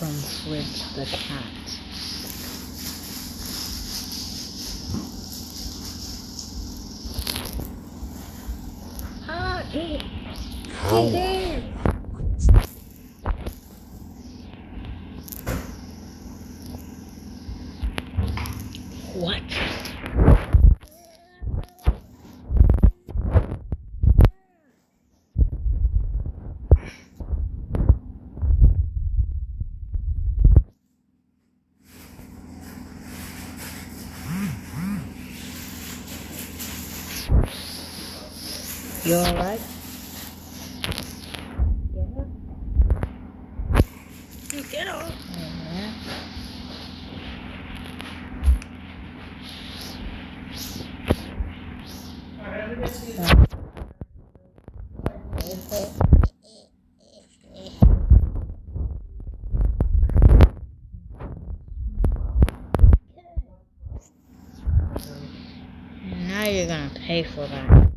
from Fridge the cat. What? You alright? Yeah. Get off. Yeah. Now you're gonna pay for that.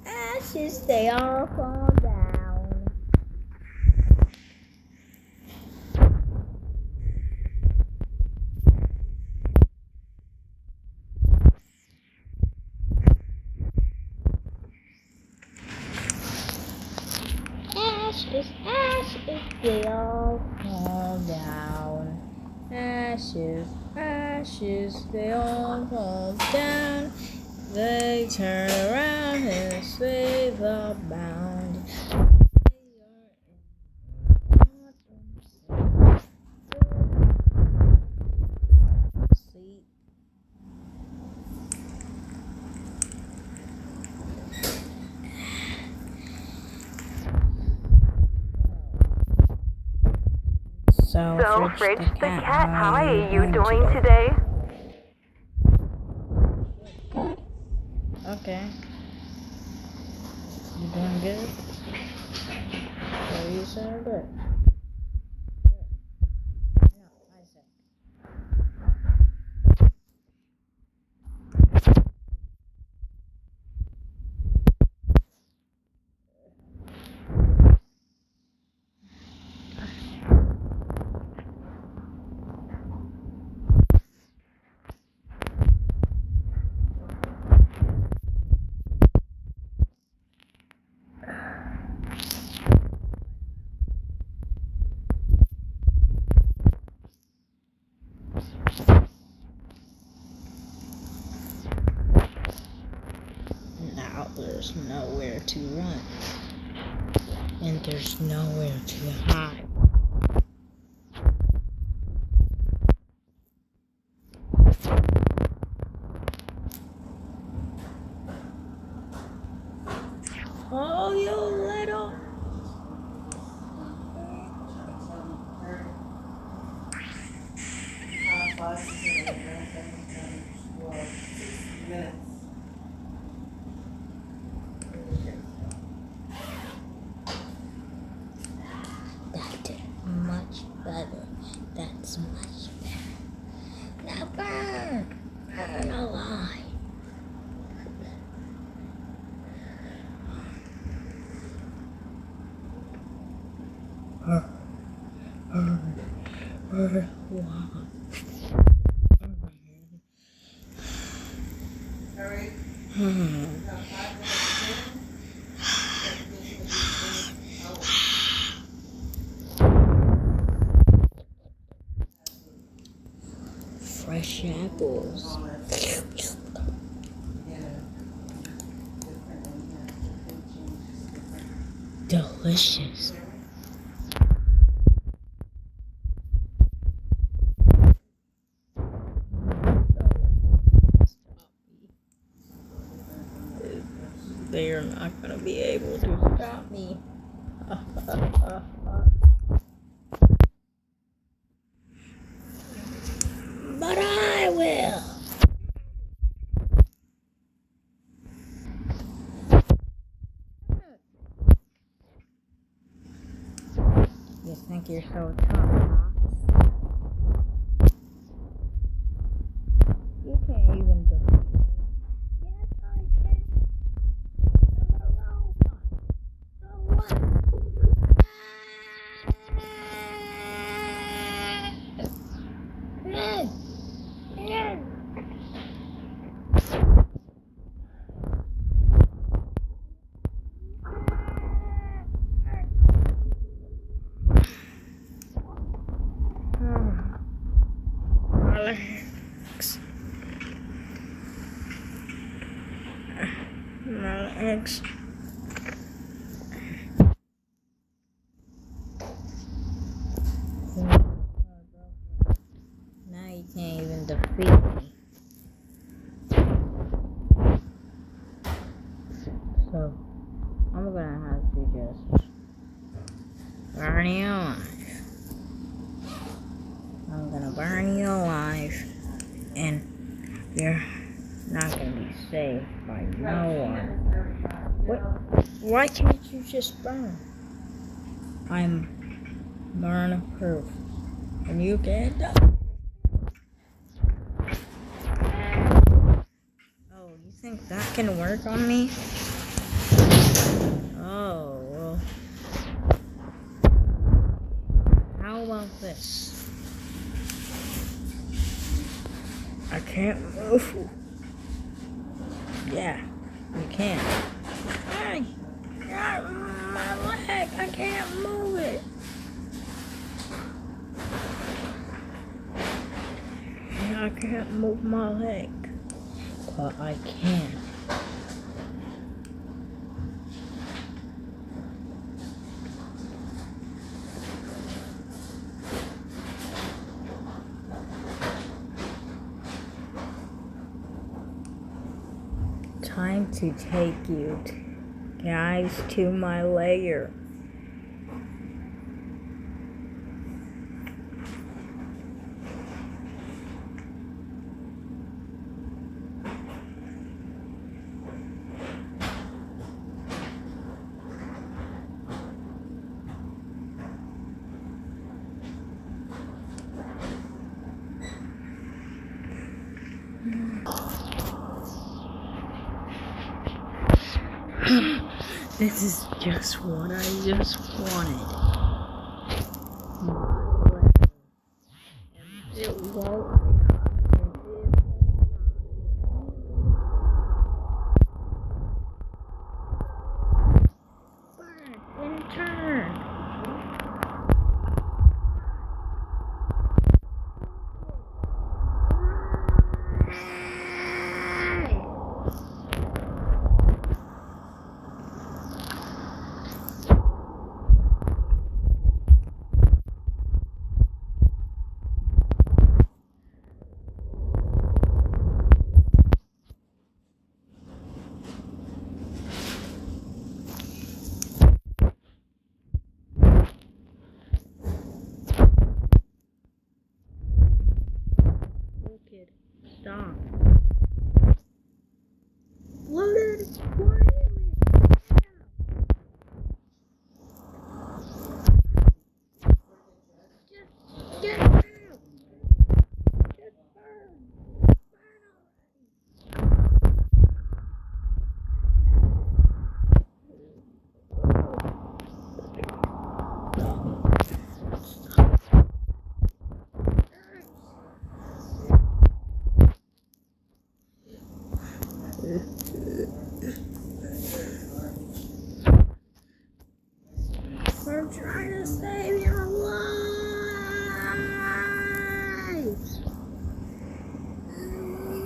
Ashes, they all fall down. Ashes, ashes, they all fall down. Ashes, ashes, they all fall down. They turn around and sway the bound. So, Fridge the cat, how are you doing today? Okay. You doing good? So you sound good. No, I said. Now there's nowhere to run. And there's nowhere to hide. Oh, you little. That's much better. That's much better. Now burn. Burn alive. Fresh apples. delicious. They are not gonna be able to stop me. But I will. You think you're so tough, huh? You can't even defeat me. Yes, I can. I'm a robot. So what? Alex. Alex. Now you can't even defeat me. So, I'm gonna have to just burn you alive. I'm gonna burn you alive, and you're not gonna be saved by no one. What? Why can't you just burn? I'm burn proof, and you can't die. Oh, you think that can work on me? Oh, well. How about this? I can't move. Yeah, you can. Hey, my leg, I can't move it. I can't move my leg, but I can. Time to take you guys to my lair. This is just what I just wanted. It won't. Burn and turn. Kid, stop. Loaded. Just get out. Just burn. We're trying to save your lives.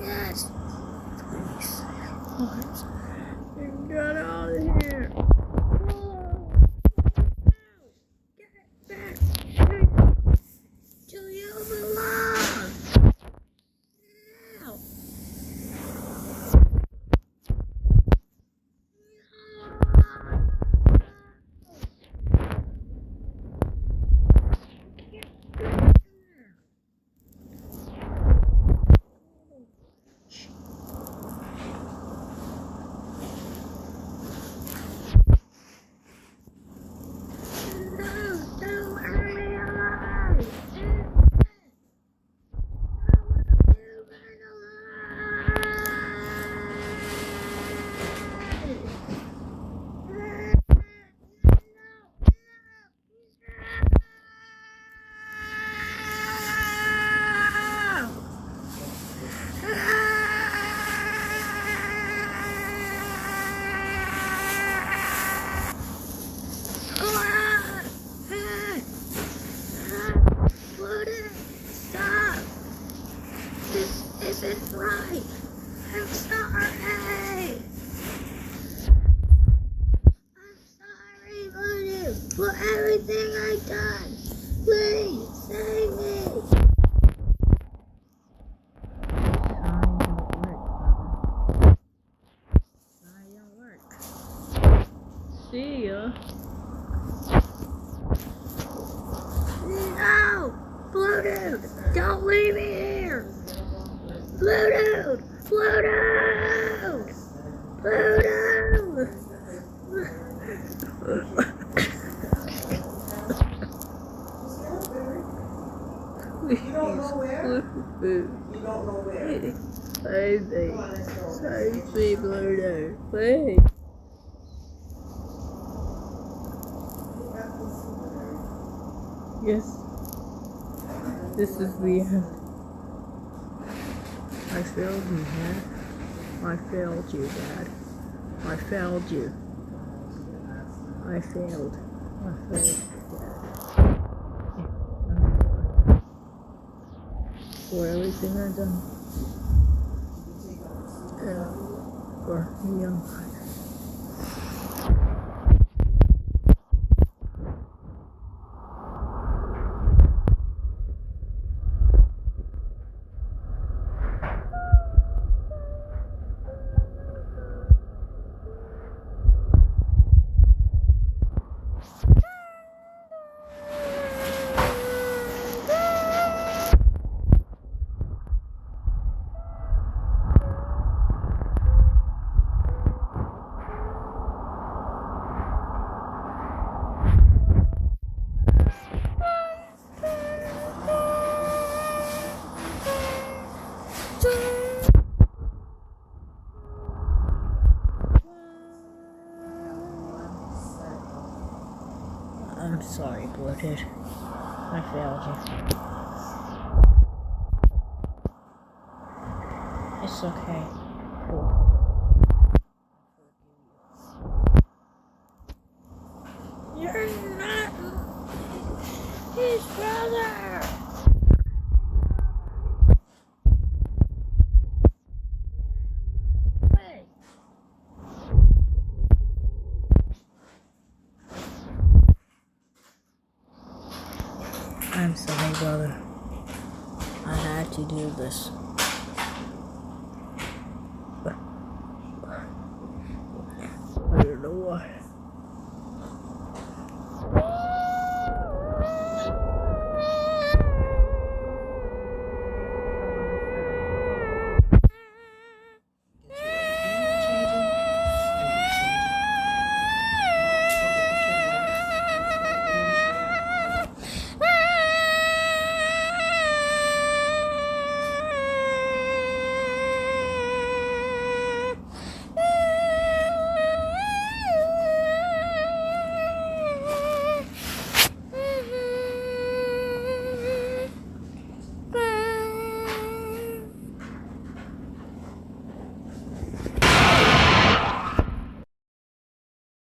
Yes. Please. Get out of here. is right. I'm sorry. I'm sorry, brother, for everything I've done. Please save me. See ya. No! Blue dude! Don't leave me here! Blue dude! Blue dude! Blue dude! You don't know where? You don't know where? Save me. Save me, Blue dude. Please. Yes. This is the end. I failed you, Dad. I failed you, Dad. I failed you. I failed. I failed you, Dad. For everything I've done. And for the young life. I'm sorry, Bloated. I failed you. It's okay. Cool. You're not his brother! Wait. I'm sorry, brother. I had to do this. I don't know why.